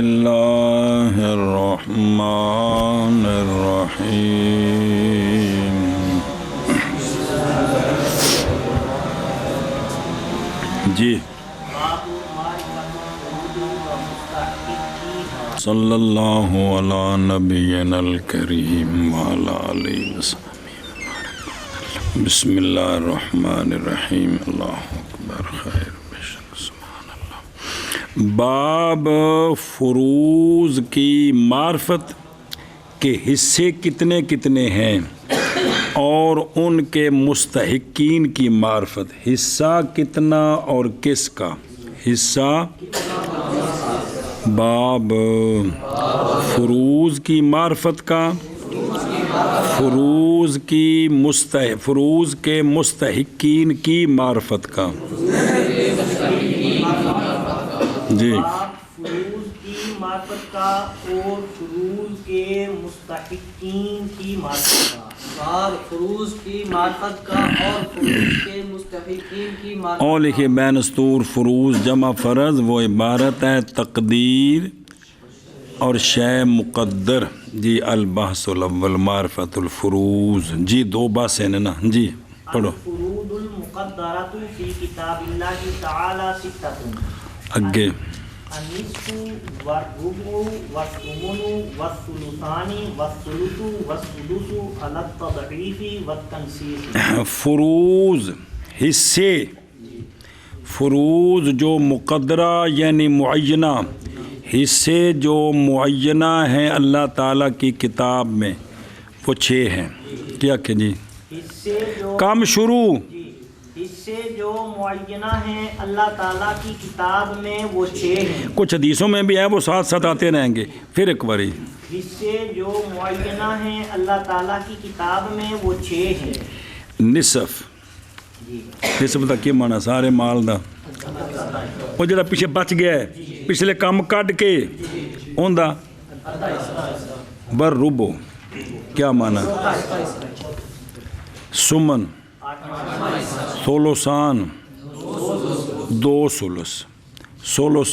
اللہ الرحمن الرحیم جی صلی اللہ علی نبینا الکریم وعلی آلہ وصحبہ بسم اللہ الرحمن الرحیم اللہ اکبر خیر سبحان اللہ۔ باب فروض کی معرفت کے حصے کتنے کتنے ہیں اور ان کے مستحقین کی معرفت۔ حصہ کتنا اور کس کا حصہ؟ باب فروض کی معرفت کا، فروض کے مستحقین کی معرفت کا۔ جی فروض کی معرفت کا اور فروض کے مستحقین کی معرفت کا۔ باب فروض کی معرفت کا اور فروض کے مستحقین کی معرفت کا۔ اور لکھے بین اسطور فروض جمع فرض وہ عبارت ہے تقدیر اور شے مقدر۔ جی البحث الاول معرفت الفروض۔ جی دو بحثیں نا جی پڑھو۔ الفروض المقدرۃ فی کتاب اللہ تعالی ستۃ۔ اگے النصف والربع والثمن والثلثان والثلث والسدس علی التضعیف والتنصیص۔ فروض حصے، فروض جو مقدرہ یعنی معینہ، حصے جو معینہ ہیں اللہ تعالیٰ کی کتاب میں وہ 6 ہیں۔ کیا کہ جی حصے جو کام شروع حصے جو معینہ ہیں اللہ تعالیٰ کی کتاب میں وہ 6 ہیں۔ کچھ حدیثوں میں بھی ہے وہ ساتھ ساتھ آتے رہیں گے۔ پھر ایک باری حصے جو معینہ ہیں اللہ تعالیٰ کی کتاب میں وہ 6 ہیں۔ نصف، نصف دا کی مانا سارے مال دا وہ جڑا پیچھے بچ گیا ہے پچھلے کام کٹ کے اوندا بر ربو کیا مانا؟ سمن، ثلثان، 2 ثلث، سولس،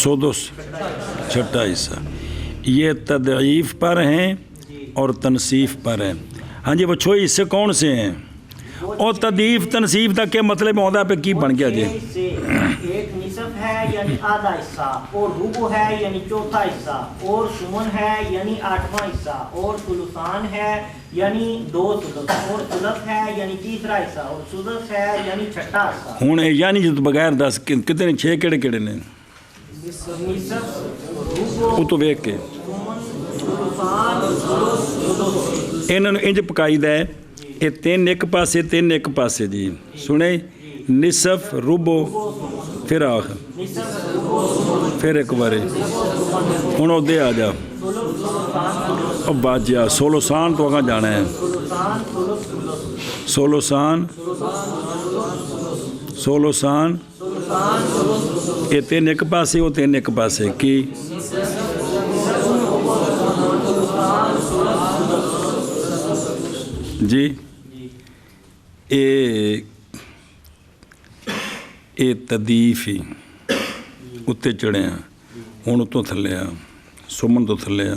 سدس، چھٹا حصہ۔ یہ تضعیف پر ہیں اور تنصیف پر ہیں۔ ہاں جی وہ 6 حصے کون سے ہیں؟ اور تضعیف تنصیف کا کیا مطلب ہوتا ہے پہ کی بن گیا جی؟ ایک نصف ہے یعنی آدھا حصہ، اور ربع ہے یعنی چوتھا حصہ، اور سمن ہے یعنی 8واں حصہ، اور ثلثان ہے یعنی 2 ثلث، اور ثلث ہے یعنی تیسرا حصہ، اور سدس ہے یعنی چھٹا حصہ۔ ہوں یعنی جو بغیر 10 کتنے 6 کہڑے کہڑے نے نصف، ربع، وہ تو ویک کے سمن، ثلثان، سدس، سدس۔ انہوں نے انج پکائی دا ہے یہ 3 ایک پاسے 3 ایک پاسے جی سنے نصف ربع پھر آخر پھر ایک بارے ہوں وہ دے آ جا اب بات جا سولوسان تو آگاں جانا ہے سولوسان سولوسان یہ 3 ایک پاسے وہ 3 ایک پاسے کی جی اے تضعیف ہی اتنے چڑھے ہیں ہوں اتوں تھلے آ سمن تو تھلے آ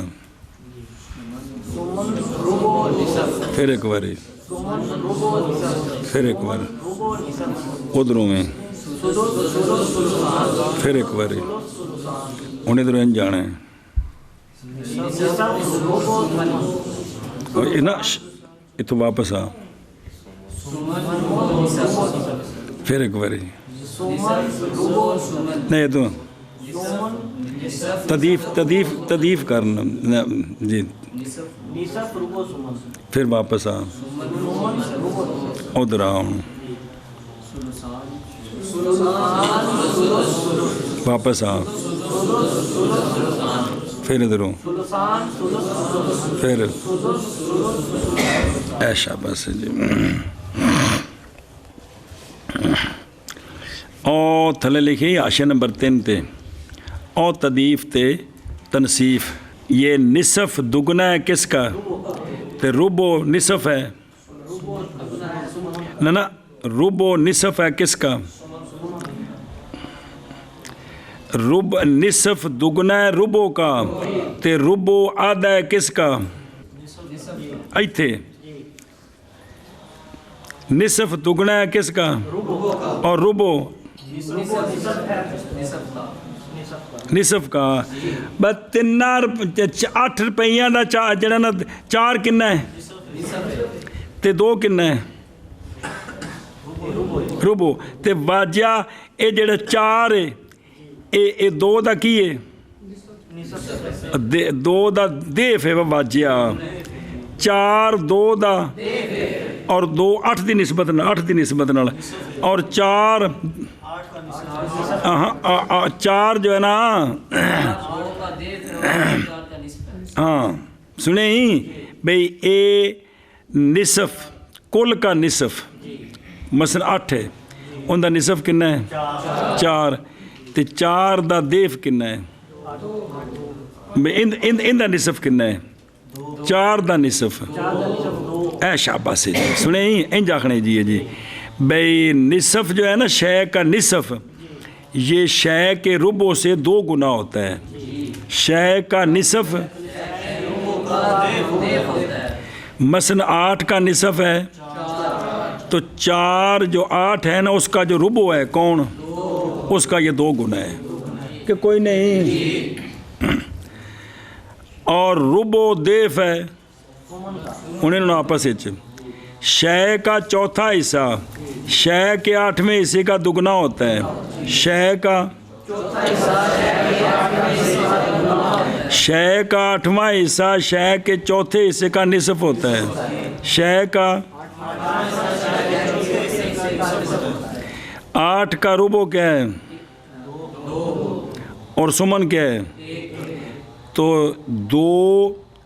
پھر ایک باری پھر ایک بار ادھروں میں پھر ایک باری ہوں ادھر جانا ہے نا اتوں واپس آ پھر ایک باری نہیں تو تضعیف کرنا جی پھر واپس آ ادھر آ واپس آ پھر ادھروں پھر ایشا بس جی او تھلے لکھی آشے نمبر 3 تے او تضعیف تے تنصیف یہ نصف دگنا ہے کس کا تے ربع نصف ہے نا ربع نصف ہے کس کا रुब निसफ दुगना है रुबो का ते रुबो आधा है किसका इत्थे निसफ दुगना है किसका और रुबो निसफ का बस 8 रुपइया का जरा ना 4 किन्ना है ते 2 किन्ना है रुबो ते वाजिया ये जड़ा 4 है ये 2 का की है 2 का देफ है वाजिया 4 2 का और 2 8 की निस्बत 8 की निस्बत नाल और 4 4 जो है ना हाँ सुने ही भाई ए निसफ कुल का निसफ मसलन 8 है उनका निसफ कितना है 4 ते 4 का देफ कितना है इंदा निसफ कितना है 4 का निसफ ऐ शाबाश है जी सुने ही इंज आखने जी है जी भाई निसफ जो है ना शय का निसफ ये शय के रुबो से 2 गुना होता है शय का निसफ मसलन 8 का निसफ है तो 4 जो 8 है ना उसका जो रुबो है कौन उसका ये 2 गुना है कि कोई नहीं और रुबो देफ है उन्हें आपस में शय का चौथा हिस्सा शय के 8वें हिस्से का दुगना होता है शय का 8वां हिस्सा शय के चौथे हिस्से का निसफ होता है शय का 8 का रुबो क्या है और सुमन क्या है तो 2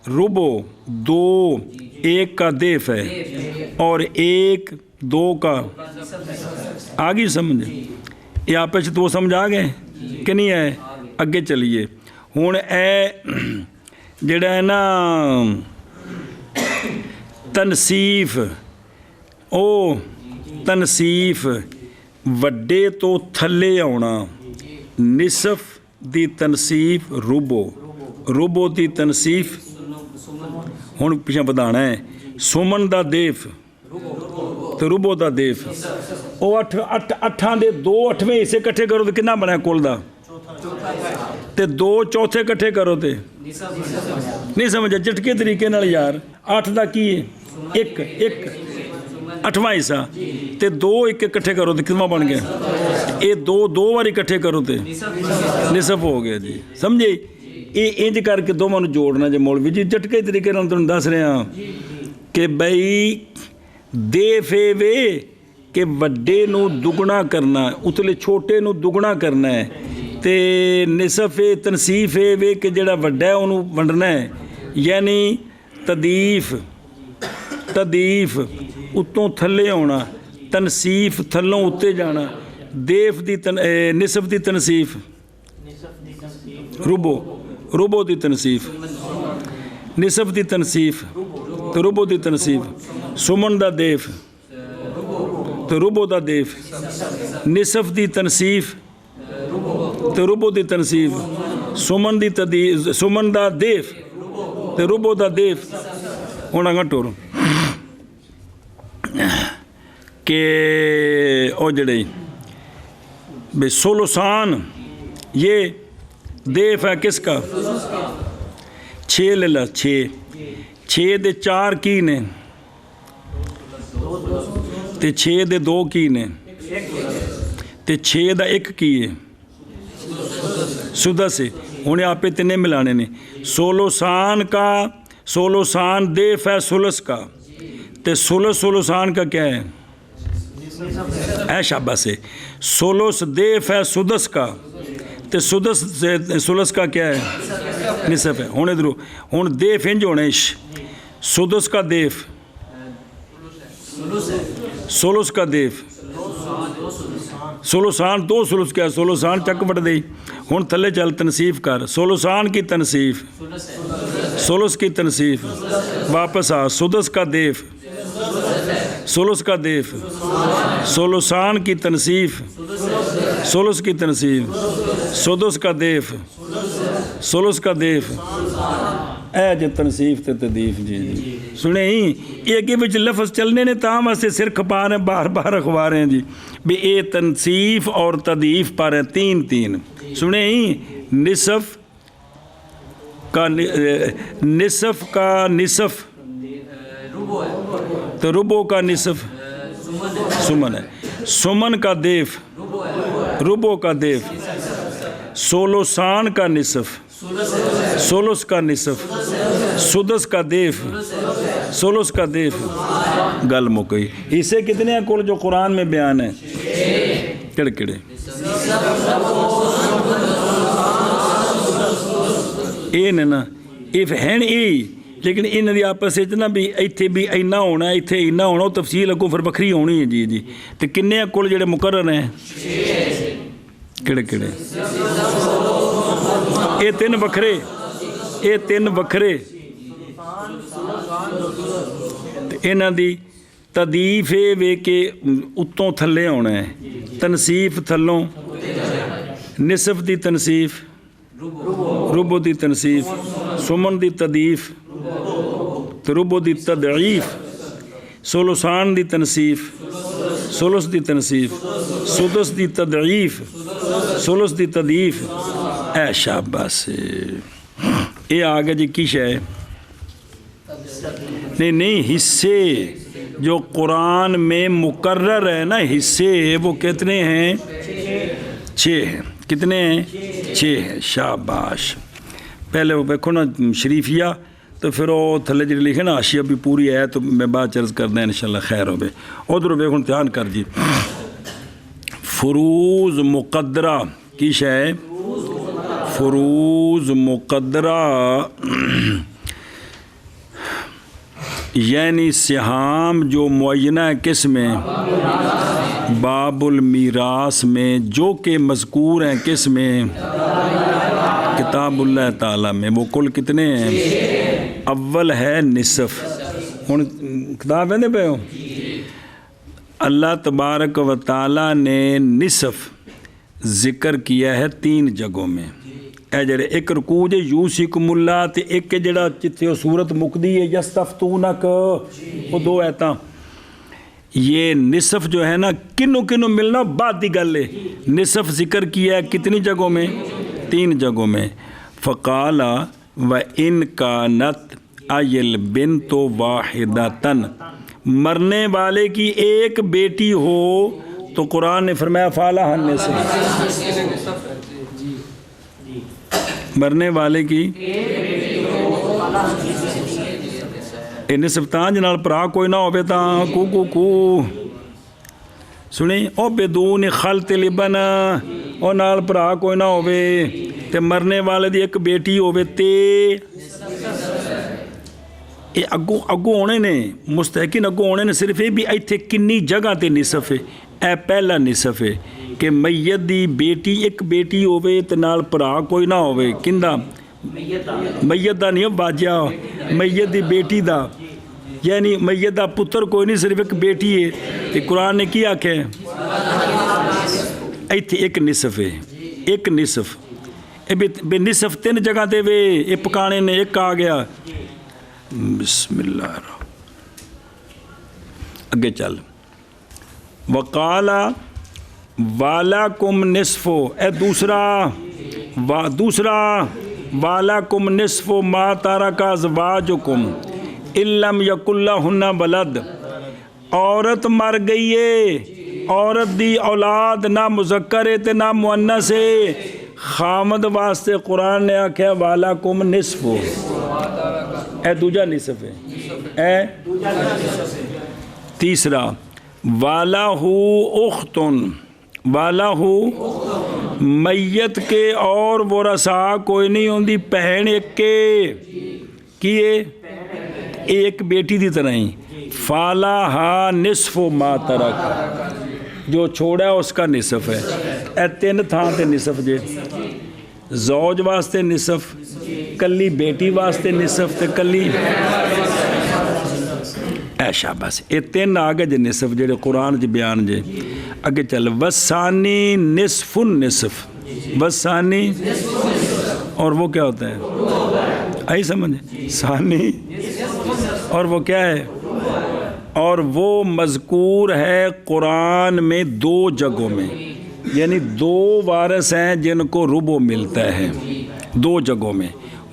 रुबो 2 1 का देफ है और 1 2 का आ गई समझ ये आपस तो समझ आ गए कि नहीं है अगे चलिए हुण ए जिहड़ा है ना तनसीफ ओ तनसीफ वड्डे तो थल्ले आउणा निसफ दी तनसीफ रुबो रुबो दी तनसीफ हुण पिछा वधाना है सुमन दा देफ तो रुबो दा देफ वो 8 दे 2 8वें हिस्से इकट्ठे करो तो कितना बनया कुल दा ते 2 चौथे इकट्ठे करो तो नहीं समझा झटके तरीके नाल यार 8 दा की है 1 8वां हिस्सा ते 2 1 इकट्ठे करो तो कितना बन गया ये 2 बार इकट्ठे करो तो निसफ हो गया जी समझे ये इंज करके दोवां नूं जोड़ना जे मौलवी जी झटके तरीके नाल तुहानूं दस रहा कि बई देफ वे कि वड्डे नूं दुगना करना उतले छोटे नूं दुगना करना है ते निसफ तनसीफ वे कि जिहड़ा वड्डा है उहनूं वंडना है यानी तदीफ उत्तों थल्ले आउणा तनसीफ थल्लों उत्ते जाना देफ दी निसफ दी तनसीफ रुबो दी तनसीफ निसफ दी तनसीफ तो रुबो दी तनसीफ सुमन दा देफ तो रुबो दा देफ निसफ दी तनसीफ तो रुबो दी तनसीफ सुमन दा देफ तो रुबो दा देफ हुण अगां टुर के ओ जड़े बे सोलोसान ये देफ है किसका 6 ले ला 6 दे 4 की ने ते 6 दे 2 की ने ते 6 दा 1 की है सुदा से हुणे आपे तिने मिलाने ने सोलोसान देफ है सुलस का ते सोलोसान का क्या है ऐ शाबाश है सोलस देफ है सुदस का ते सुदस से सुलस का क्या है निसफ है हुण इधरों हुण देफ इंज होने सुदस का देफ सोलस का देफ सोलोसान 2 सुलस क्या सोलोसान चक वट दे हुण थले चल तनसीफ कर सोलोसान की तनसीफ सोलस की तनसीफ वापस आ सुदस का देफ सोलस का देफ सोलोसान की तनसीफ सोलस की तनसीफ سدس کا دیف سلس کا دیف اے جو تنصیف تے تدیف جی جی سنے ہی یہ اگے وچ لفظ چلنے نے تاں واسطے سر کھپا رہے بار بار اخبار ہیں جی بھی اے تنصیف اور تدیف پر ہیں تین تین سنے ہی نصف کا نصف کا نصف تو ربو کا نصف سمن ہے سمن کا دیف ربو کا دیف سولوسان کا نصف سولس کا نصف سدس کا دیف سولس کا دیف گل مکئی اسے کتنے ہیں کل جو قرآن میں بیان ہے کڑے کڑے اے نا اف ہیں اے لیکن ان دی آپس نا بھی ایتھے بھی اینا ہونا ایتھے اینا ہونا تفصیل اگوں پھر بکھری ہونی ہے جی جی تو کنے کل جڑے مقرر ہیں کڑے کڑے اے تین وکھرے اے تین وکھرے انہاں دی تدیف اے وے کے اتوں تھلے ہونا ہے تنصیف تھلوں نصف دی تنصیف ربو دی تنصیف سمن دی تدیف ربو دی تضعیف سولوسان دی تنصیف سولس دی تنصیف سدس دی تضعیف سولس دی تدیف اے شاباش یہ آگے جی کی شے نہیں حصے جو قرآن میں مقرر ہے نا حصے وہ کتنے ہیں 6 ہیں کتنے ہیں 6 ہیں شاباش پہلے وہ دیکھو نا شریفیہ تو پھر وہ تھلے جی لکھے نا آشیہ بھی پوری ہے تو میں بات چرز کر دیں انشاءاللہ خیر ہو بے ادھر دیکھو دھیان کر جی فروض مقدرہ کی شے فروض مقدرہ یعنی سہام جو معینہ کس میں باب المیراث میں جو کہ مذکور ہیں کس میں کتاب اللہ تعالیٰ میں وہ کل کتنے ہیں اول ہے نصف ہوں کتاب ہے پہ ہو اللہ تبارک و تعالیٰ نے نصف ذکر کیا ہے 3 جگہوں میں اے جڑے ایک رکوع جے یوسیکم اللہ تے ایک جڑا جتھے صورت مکدی ہے یستفتونک وہ 2 آیتاں یہ نصف جو ہے نا کنوں ملنا بات دی گل ہے نصف ذکر کیا ہے کتنی جگہوں میں 3 جگہوں میں فقال وَإِنْ كَانَتْ أَيِّ الْبِنْتُ وَاحِدَةً مرنے والے کی ایک بیٹی ہو تو قرآن نے فرمایا فَعَلَهَا النِّصْفُ مرنے والے کی اے نصف تاں جنال پرا کوئی نہ ہوئے تاں کو سنیں او بدون خلط لبن او نال پرا کوئی نہ ہوئے تے مرنے والے دی ایک بیٹی ہوئے تے اے اگو ہونے نے مستحقین اگو ہونے نے صرف یہ بھی ایتھے کنی جگہ تے نصف ہے اے پہلا نصف ہے کہ میت دی بیٹی ایک بیٹی ہوئے تے نال پرا کوئی نہ ہوئے کندہ میت دا نہیں باجیا میت دی بیٹی دا یعنی میت دا پتر کوئی نہیں صرف ایک بیٹی ہے تے قرآن نے کیا کہ ایتھے ایک نصف ہے ایک نصف بے نصف 3 جگہ دے وے اے پکانے نے ایک آ گیا بسم اللہ الرحمن اگے چل وقالا والاکم نصف اے دوسرا والاکم نصف ما ترک ازواجکم ان لم یکن لہن ولد عورت مر گئی ہے عورت دی اولاد نہ مذکر ہے تے نہ مؤنث ہے خامد واسطے قرآن نے آکھیا والاکم نصف اے دوجا نصف ہے اے تیسرا والہو اختن والہو میت کے اور ورثاء کوئی نہیں ہوندی بہن ایک کے کیے ایک بیٹی دی طرح ہی فالہا نصف ما ترک جو چھوڑا ہے اس کا نصف ہے اے 3 تھاں تے نصف جے زوج واسطے نصف کلی بیٹی واسطے نصف تے کلی اے شاباش اے 3 آگے جے نصف جڑے قرآن جے بیان جے اگے چل وسانی نصف النصف वसानी, और वो क्या होता है, आई समझ, सानी और वो क्या है, और वो मज़कूर है कुरान में 2 जगहों में, यानी 2 वारिस हैं जिनको रुबो मिलता है 2 जगहों में।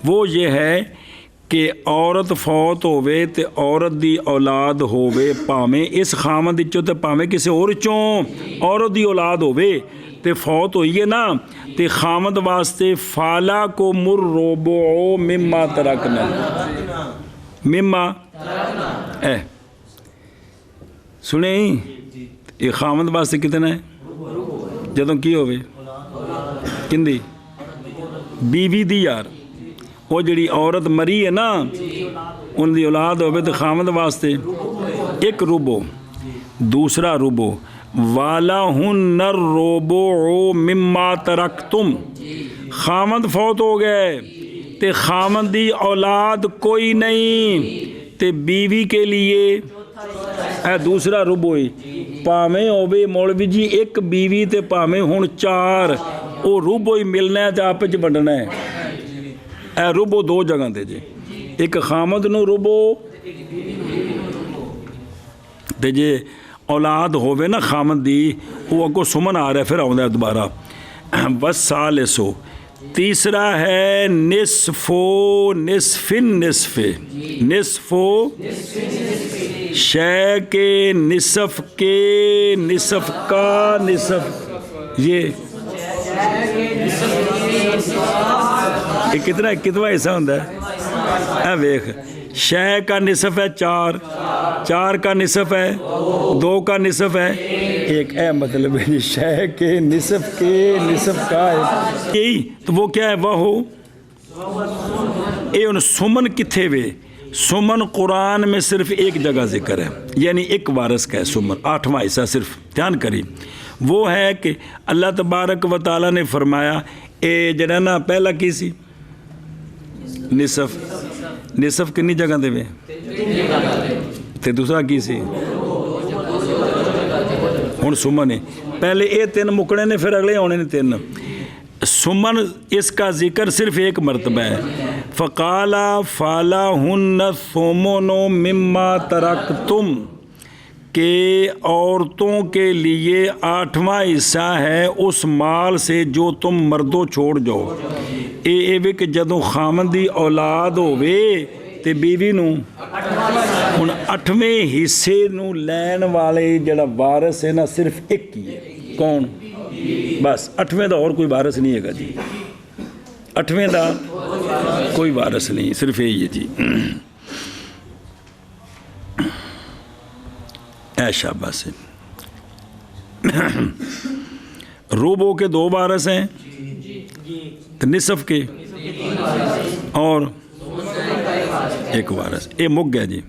वो ये है कि औरत फौत होवे ते औरत दी औलाद होवे, भावें इस खामद विचों ते भावें किसी होर चों औरत दी औलाद होवे ते फौत होई है ना, ते खामद वास्ते फाला को मुर रोबो मिम्मा तरकना, मिम्मा ए सुने ये खामद वास्ते कितना है, जदों की होवे किंदी बीवी दी, यार वो जिहड़ी औरत मरी है ना उनकी औलाद होवे तो खामद वास्ते एक रुबो, दूसरा रुबो वाला हुन नर रोबो मिम्मा तरकतुम, खामद फौत हो गए ते खामद दी औलाद कोई नहीं ते बीवी के लिए ए दूसरा रुबो ही, भावें होवे मौलवी जी एक बीवी ते भावें हुण 4, वो रुबो ही मिलना है तो आपस च वंडना है। ए रुबो 2 जगह ते जे, एक खामद नूं रुबो ते जे औलाद होवे ना खामद दी, वो अगों सुमन आ रहा फिर आउंदा दोबारा। बस सालिसो, तीसरा है निस्फो निस्फिन निस्फे, निस्फो शय के निसफ के, निसफ का निसफ, ये कितना हिस्सा होता है, वेख शय का निसफ है 4, 4 का निसफ है 2 का निसफ है 1, ए मतलब है शय के निसफ का है यही, तो वो क्या है, वह हो ये। सुमन किथे वे, सुमन कुरान में सिर्फ एक जगह जिक्र है, यानी एक वारिस का है सुमन, 8वां हिस्सा सिर्फ, ध्यान करी। वो है कि अल्लाह तबारक व तआला ने फरमाया ए जरा ना पहला की सी निसफ, निसफ कितनी जगह देवे ते दूसरा की सी हुण सुमन है, पहले ये 3 मुकने ने फिर अगले आने ने 3। सुमन इसका जिक्र सिर्फ एक मरतबा है, फ़काला फ़ाला हुन्न सोमोनो मिम्मा तरकतुम, के औरतों के लिए 8वां हिस्सा है उस माल से जो तुम मर्दों छोड़ जाओ। ये वे कि जदों खामद दी औलाद होवे ते बीवी नूं हुण 8वें हिस्से नूं लैण वाले जिहड़ा वारिस है ना सिर्फ एक ही है, कौन, बस 8वें दा और कोई वारिस नहीं है जी, 8वें दा कोई वारिस नहीं, सिर्फ यही है जी। शाबाश है। रूबो के 2 वारिस हैं, निसफ के और एक वारिस, ये मुक गया जी।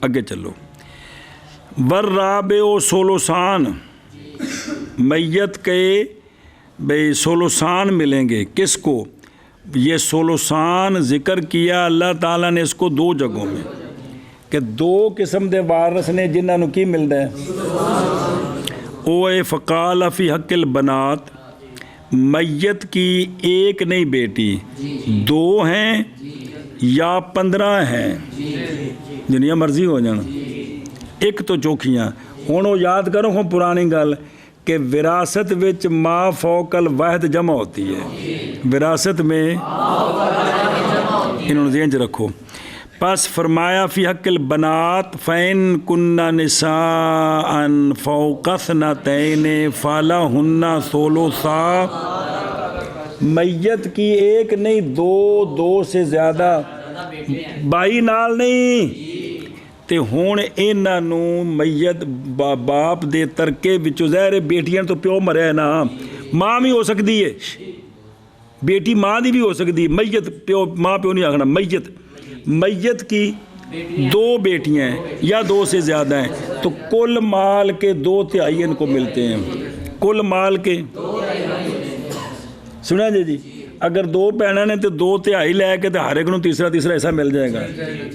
अगे चलो, वर राबे ओ सोलोसान, मैयत के भाई सोलोसान मिलेंगे किसको, ये सोलोसान जिक्र किया अल्लाह ताला ने इसको 2 जगहों में कि 2 किस्म के वारिस ने जिन्होंने की मिलता है, ओ फ़काल फ़ी हक़िल बनात, मैयत की एक नहीं बेटी 2 हैं या 15 हैं, जिन्नियां मर्जी हो जान, एक तो चौखियाँ। हुण वो याद करो हम पुरानी गल कि विरासत विच माँ फ़ौकल वाहिद जमा होती है, विरासत में इन्होंने ज़हन च रखो। बस फरमाया फ़ी हक़िल बनात फ़ैन कुन्ना निसाअन फ़ौक़स्नतैन फ़लहुन्ना सुलुसा, मैयत की एक नहीं 2 से ज़्यादा, बाई नाल नहीं, ते हुण इन्हां नूं मैयत बाप दे तरके विचों ज़ाहिर बेटियां तो प्यो मरिया है ना, माँ भी हो सकती है, बेटी माँ दी भी हो सकती है, मैयत प्यो माँ प्यो नहीं आखना, मैयत की 2 बेटियां हैं या 2 से ज़्यादा हैं तो कुल माल के 2/3 इनको मिलते हैं, कुल माल के सुना जी। अगर 2 भैणां ने तो 2/3 लैके तो हर एक नूं तीसरा हिस्सा मिल जाएगा,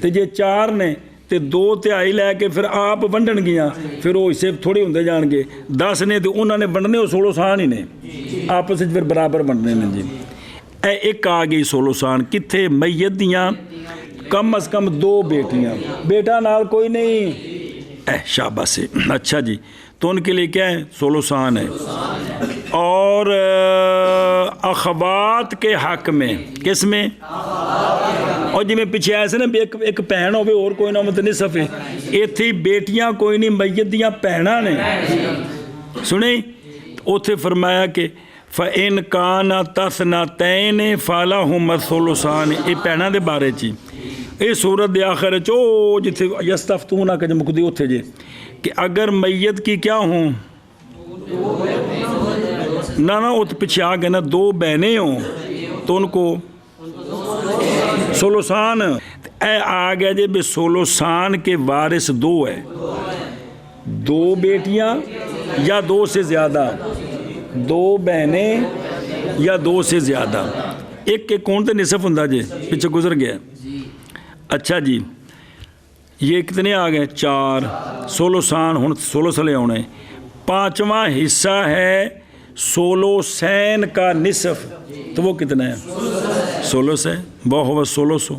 तो जे 4 ने ਤੇ 2/3 ਲੈ ਕੇ ਫਿਰ ਆਪ ਵੰਡਣਗੀਆਂ, ਫਿਰ ਉਹ ਹਿੱਸੇ ਥੋੜੇ ਹੁੰਦੇ ਜਾਣਗੇ। 10 ਨੇ ਤੇ ਉਹਨਾਂ ਨੇ ਵੰਡਣੇ, ਉਹ 16 ਸਾਨ ਹੀ ਨੇ, ਆਪਸ ਵਿੱਚ ਫਿਰ ਬਰਾਬਰ ਵੰਡਣੇ ਨੇ ਜੀ। ਇਹ ਇੱਕ ਆ ਗਈ 16 ਸਾਨ ਕਿੱਥੇ? ਮਈਤ ਦੀਆਂ कम अज़ कम 2 बेटियाँ, बेटा नाल कोई नहीं। शाबाश है। अच्छा जी, तो उनके लिए क्या है? 16 सान है। और अखबात के हक में किस में? और जिमें पिछे आए से ना एक भैन होवे और कोई ना मतलब निसफ है, इत्थे बेटियां कोई नहीं, मैयत दियां भैनां ने। सुने उत्थे फरमाया कि फ़इन काना तसना तैन फाला हुम सुलसान, ये भैनां दे बारे च ये सूरत दे आखिर च ओ जिथे यस्तफ्तूना के मुकदी उत्थे जे कि अगर मैयत की क्या हों ना वो तो पीछे आ गए ना, 2 बहनें हों तो उनको 16 सान। आ गया जे बे 16 सान के वारिस 2 है, 2 बेटियां या 2 से ज़्यादा, 2 बहनें या 2 से ज़्यादा। एक कौन तो निसफ हुंदा जे पीछे गुजर गया। अच्छा जी, ये कितने आ गए? 4। 16 सान हुण 16 साले आने। 5वां हिस्सा है 16 सैन का निसफ, तो वो कितना है? 16 है। वह 1600।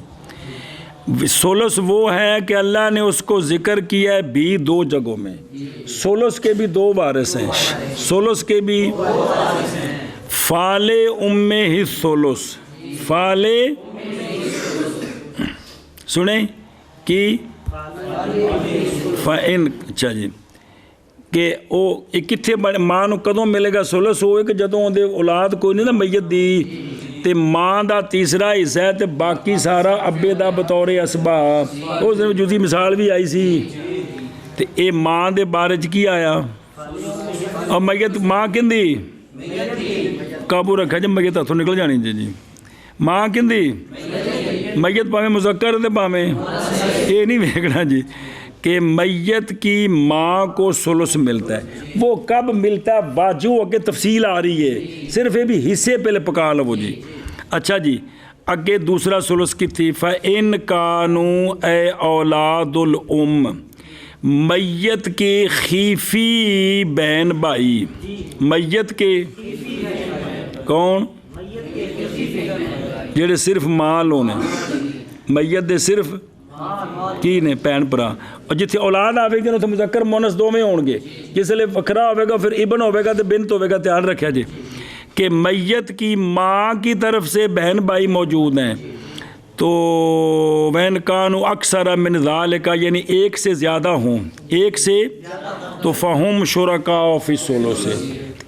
16 वो है कि अल्लाह ने उसको ज़िक्र किया है भी 2 जगहों में। 16 के भी 2 वारिस हैं। 16 के भी फाले उम्मे ही 16 फाले, सुने कि फ़इन, अच्छा जी, कि वो कित्थे माँ नूं कदों मिलेगा 16 होए कि जदों उहदे औलाद कोई नहीं ना मैयत दी, ते माँ दा तीसरा हिस्सा है, ते बाकी सारा अब्बे दा बतौरे असबा। उस दिन जुदी मिसाल भी आई सी। ते ये माँ दे बारे च की आया? और मैयत माँ किंदी काबू रखा जी, मैयत हथों निकल जानी जी। माँ किंदी मैयत भावें मुज़क्कर ते भावें, ये नहीं देखना जी कि मैयत की माँ को 16 मिलता है। वो कब मिलता है बाजू आगे तफसील आ रही है, सिर्फ ये भी हिस्से पहले पका लो जी। अच्छा जी, अगे दूसरा 16 की थी फ़इन कानू ए औलादुल उम, मैयत के खीफ़ी बहन भाई। मैयत के कौन? जेड़े सिर्फ मां लो ने, मैयत दे सिर्फ की ने भैन भरा। और जिथे औलाद आवेगी उत्थे मुज़क्कर मुअन्नस दोवें होणगे। जिसले वखरा होवेगा फिर इबन होवेगा तो बिनत होवेगा। ध्यान रखा जी कि मैयत की माँ की तरफ से बहन भाई मौजूद हैं, तो वैन कानू अक्सर मिन ज़ालिका, यानी 1 से ज़्यादा हों, 1 से, तो फ़हुम शुरका फ़ी 16 से।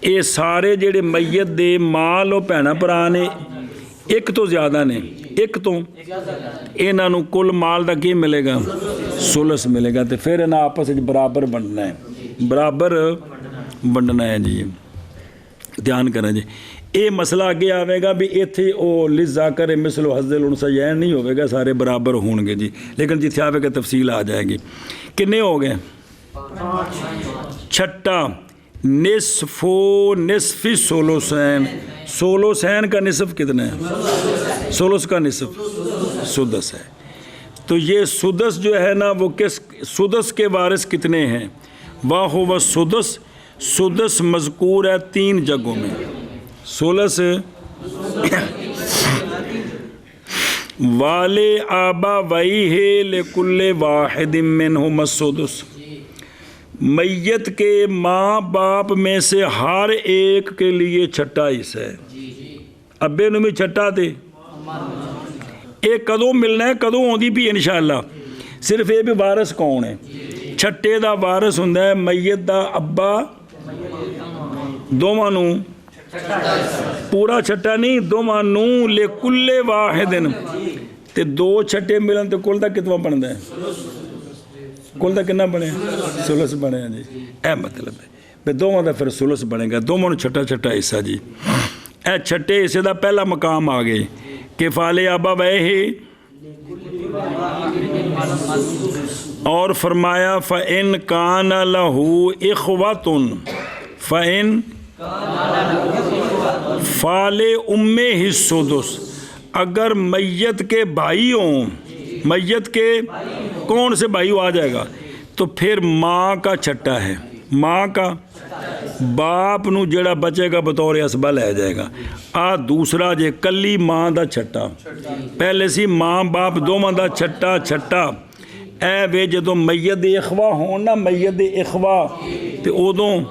ये सारे जेड़े मैयत दे मां लो भैन भरा ने, 1 तो ज़्यादा ने, 1 तो इन्हां नूं कुल माल दा की मिलेगा? 16 मिलेगा। तो फिर इन्हां आपस में बराबर वंडना है, बराबर वंडना है जी। ध्यान करें जी। ये मसला अगे आवेगा भी इत्थे ओ लिज़ा करे मिसलो हज़्ज़िल उनसयैन नहीं होवेगा, सारे बराबर होंगे जी। लेकिन जिथे आवेगा तफसील आ जाएगी। कितने हो गए? 6 निसफ़ो निसफ़ी 16 सैन। 16 सैन का निसफ़ कितना है? 16 का निसफ़ सुदस है। तो ये सुदस जो है ना, वो किस सुदस के वारिस कितने हैं? वाह व सुदस, सुदस मज़कूर है 3 जगहों में। 16 वाले आबा वही है लेकुल्ले वाहिद मिनहुम सुदस, मैयत के माँ बाप में से हर एक के लिए 6 हिस्सा है। अब्बे नूं भी 6 थे। ये कदों मिलना है, कदों आउंदी भी इंशाअल्लाह। सिर्फ ये भी वारिस कौन है? 6 दा वारिस हुंदा है मैयत दा अब्बा, दोवां नूं पूरा 6 नहीं, दोवां नूं ले कुल्ले वाहिदिन, ते 2 6 मिलन तो कुल दा कितना बनता है? कुल दा कितना बने? 16 बने जी। यह मतलब है भी दोवां दा फिर 16 बनेगा। दोवां नूं 6 हिस्सा जी। ए 6 हिस्से दा पहला मकाम आ गए कि फाले आबा वही, और फरमाया फ़इन कान लहू इख़्वतुन, फ़इन फाले उम्मे ही सुदस, अगर मैयत के भाई हों, मैयत के कौन से भाई आ जाएगा? तो फिर माँ का छट्टा है, माँ का बाप नू जेड़ा बचेगा बतौर असबा लै जाएगा। आ दूसरा जे कली माँ दा छट्टा, पहले सी माँ बाप दोवां दा छट्टा छट्टा। ए वे जदों मैयत दे इखवा होण ना, मैयत दे इखवा, ते उदों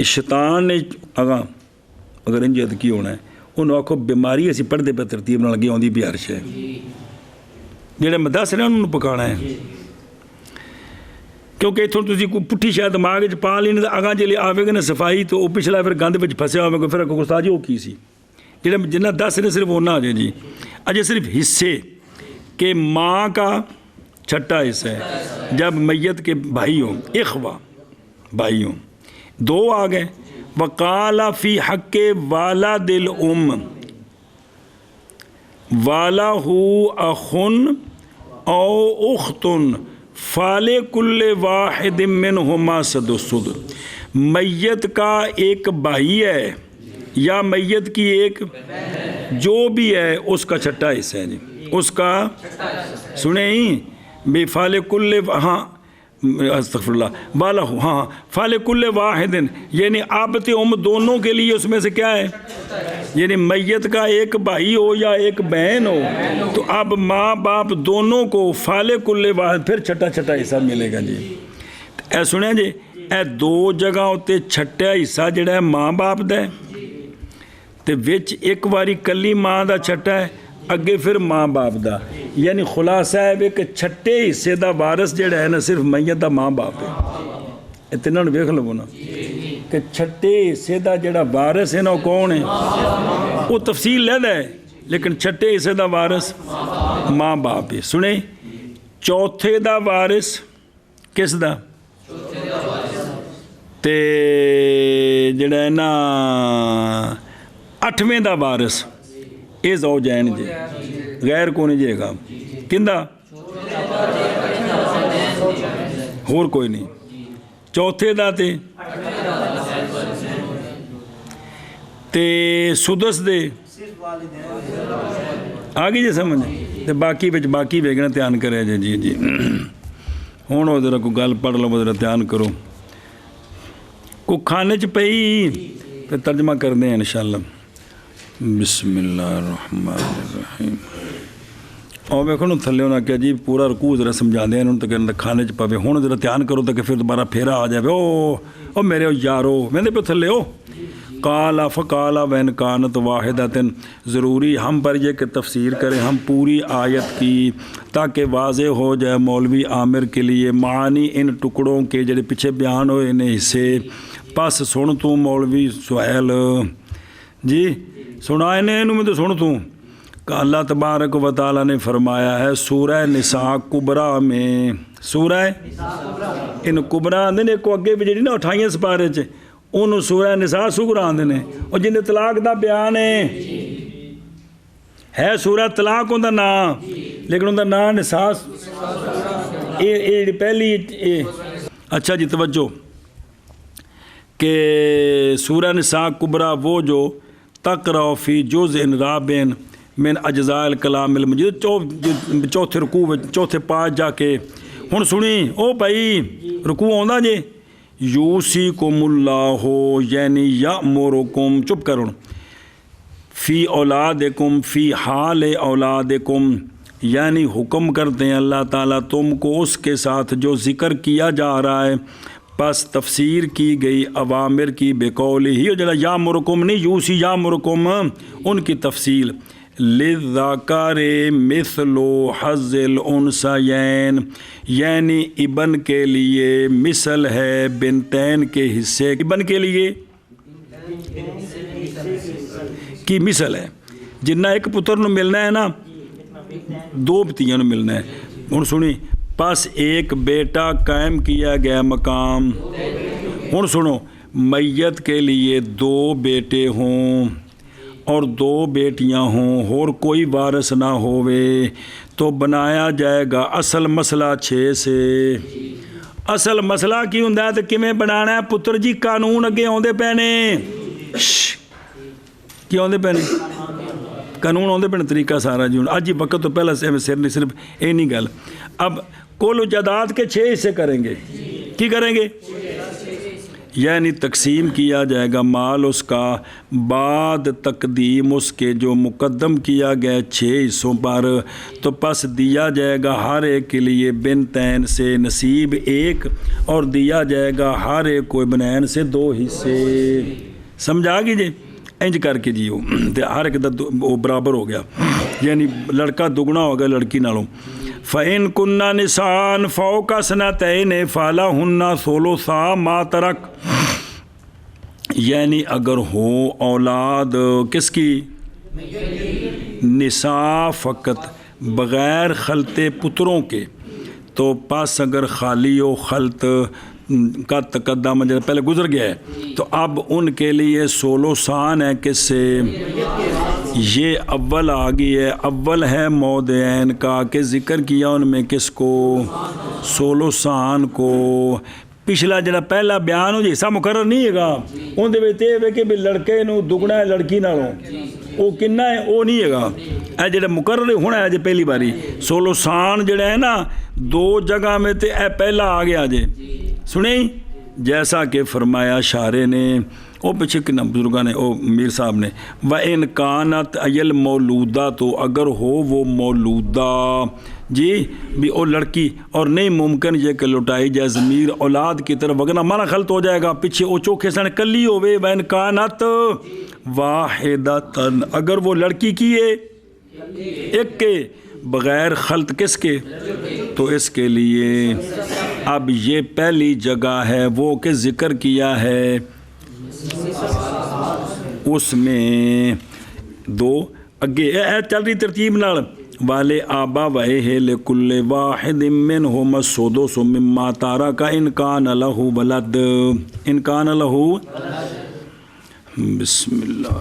शैतान ने अगर इंज की होना है, उन्होंने आखो बीमारी असीं पढ़दे पे तरतीब नाल अगे आउंदी भी हर शै, जेड़े मैं दस रहा उन्होंने पकाना है। क्योंकि इत्थों तुसीं कोई पुट्ठी शायद दिमाग च पा लेनी, तो अगां जेल्लै आवेगा ना सफाई, तो वो पिछला फिर गंद विच फसिया होवेगा, फिर अगों उस्ताद जी वो की सी, जेड़ा जिन्ना दस ने सिर्फ उन्ना आ जाए जी। अजे सिर्फ हिस्से के माँ का छठा हिस्सा है जब मैयत के भाई हों, इखवा भाई हों। दो आ गए, वकाला फ़ी हक़्क़े वाला दिल वाला हु अखुन औ उख्तुन फ़ाले कुल्ले वाहिद मिनहुमा सदुसुद। मैयत का एक भाई है या मैयत की एक जो भी है, उसका छठा हिस्सा है जी, उसका सुने ही बेफाले कुल्ले, हाँ अस्तग़फिरुल्लाह वाला हो, हाँ फाले कुल्ले वाहिदिन, यानी अब ते दोनों के लिए उसमें से क्या है, यानी मैयत का एक भाई हो या एक बहन हो, तो अब माँ बाप दोनों को फाले कुल्ले वाहिद फिर छठा छठा हिस्सा मिलेगा जी। ए सुनिया जी, ए दो जगह उत्ते छठा हिस्सा जिहड़ा है माँ बाप दा है, ते विच एक बारी कली माँ दा छठा है, अगे फिर माँ बाप दा। यानी खुलासा है भी कि छठे हिस्से दा वारिस जिहड़ा है ना सिर्फ मैयत दा माँ बाप है। ये तिन्हां नूं वेख लवो ना कि छठे हिस्से दा जिहड़ा वारिस है ना वो कौन है, वो तफसील लैदा है, लेकिन छठे हिस्से दा वारिस माँ बाप है। सुने, चौथे दा वारिस किस दा, ते जिहड़ा है ना अठवें दा वारिस ये ज़ौजैन जे, गैर कौन जेगा किंदा, होर कोई नहीं। चौथे दा ते सुदस दे आ गई जे समझ, ते बाकी विच बाकी वेखना ध्यान करे जे जी जी। हुण वो जरा कोई गल पढ़ लो, जरा ध्यान करो। को खाने च पई ते तर्जमा करते हैं इंशाअल्लाह। बिस्मिल्लाहिर्रहमानिर्रहीम। और वेखो ना थल्ले उन्हें क्या जी पूरा रकू जरा समझा दें इन्होंने, तो कहते खाने च पवे। हुण जरा ध्यान करो तो फिर दोबारा फेरा आ जाए। ओ मेरे यारो मैंने पे थल्ले ओ काला फ़काला वैन कानत वाहिदतन। ज़रूरी हम पर यह कि तफसीर करें हम पूरी आयत की, ताकि वाज़े हो जाए मौलवी आमिर के लिए मानी इन टुकड़ों के जेडे पीछे बयान होए ने हिस्से। बस सुन तू मौलवी सुहैल जी, सुनाए ने इनू में तो सुन तू। अल्लाह तबारक व तआला ने फरमाया है सूरह निसा कुबरा में, सूरह इन कुबरा आंदे ने, को अगे भी जी ना 28 सिपारे च उन्होंने सूरह निसा सुगरा आंदे ने, और जिन्हें तलाक का बयान है सूरह तलाक उनका नाम, लेकिन उनका नाम निसा ये पहली। अच्छा जी तवज्जो कि सूरह निसा कुबरा वो जो तकरा फी जुज़ इन राबिन मिन अज्ज़ाइल कलामिल मजीद, चौथे रुकू चौथे पाँच जाके। हुण सुनी ओ भाई रुकू आउंदा जे, यूसीकुमुल्लाहु यानी यामुरुकुम, चुप करो, फ़ी औलादिकुम फ़ी हाल औलादिकुम, यानी हुक्म करते हैं अल्लाह ताला तुमको उसके साथ जो ज़िक्र किया जा रहा है। बस तफसीर की गई अवामिर की बेकौली ही, जरा यामुरुकुम नहीं यूसी यामुरुकुम, उनकी तफसील लिज़्ज़ाकारे मिस्लो हज़्ज़िल उन्सयैन, यानी इबन के लिए मिसल है बिनतैन के हिस्से, इबन के लिए की मिसल है। जिन्ना एक पुत्र नूं मिलना है ना, दो बतियां नूं मिलना है। हुण सुनी, बस एक बेटा कायम किया गया मकाम। हुण सुनो, मैयत के लिए दो बेटे हों और दो बेटियां हों और कोई वारिस ना होवे तो बनाया जाएगा असल मसला 6 से। असल मसला की हुंदा ते किवें बनाना है पुत्र जी, कानून अगे आउंदे पए ने, की आउंदे पए ने ਕਾਨੂੰਨ ਆਉਂਦੇ ਪੈਣ ਤਰੀਕਾ ਸਾਰਾ ਜੀ। ਹੁਣ ਅੱਜ ਹੀ ਵਕਤ ਤੋਂ ਪਹਿਲਾਂ से सिर नहीं, सिर्फ ये नहीं गल। अब कुल जायदाद के 6 हिस्से करेंगे। की करेंगे? यानी तकसीम किया जाएगा माल उसका बाद तकदीम उसके जो मुकद्दम किया गया 6 हिस्सों पर, तो पस दिया जाएगा हर एक के लिए बिनतैन से नसीब 1 और दिया जाएगा हर एक को इब्नैन से 2 हिस्से। समझ आ गई जी? इंज करके जी वो हर एक वो बराबर हो गया, यानी लड़का दुगना हो गया लड़की नालों। फ़ैन कुन्ना निसान फ़ौका सनतैन फ़ाला हुन्ना सोलुसा मा तरक, यानी अगर हो औलाद किसकी? निसा फ़कत बग़ैर खलते पुत्रों के, तो पास अगर खाली हो खलत का तकद्दम जो पहले गुजर गया है, तो अब उनके लिए 16 सान है। किससे? ये अव्वल आ गई है, अव्वल है मौदैन का कि ज़िक्र किया उनमें किसको? 16 सान को। पिछला जरा पहला बयान हो हिस्सा मुकर्रर नहीं हैगा, उनदे विच ये वे कि भी लड़के नूं दुगना है लड़की नालों, वो किन्ना है वो नहीं हैगा। ਇਹ ਜਿਹੜਾ मुकर्रर होना है जे पहली बारी 16 सान जड़ा है ना 2 जगह में, तो यह पहला आ गया जे। सुने जैसा कि फरमाया शारे ने, वो पिछे किन्ना बुजुर्गों ने, वो मीर साहब ने, व इन कानत अयल मौलूदा, तो अगर हो वो मौलूदा जी भी वो लड़की और नहीं मुमकिन ये कि लुटाई जाए ज़मीर औलाद की तरफ, वगना माना खलत हो जाएगा। पीछे वो चौखे सन कली होवे, व इन कानत वाहिदतन, अगर वो लड़की की है एक के बग़ैर खलत किसके, तो इसके लिए अब ये पहली जगह है वो कि ज़िक्र किया है उसमें 2 अगे चल रही तरतीब नाल, वाले आबा वहे है लेकुल्ले वाहिद मिनहुम सुदुस मिम्मा तारका इन कान लहू वलद, इन कान लहू। बिस्मिल्लाह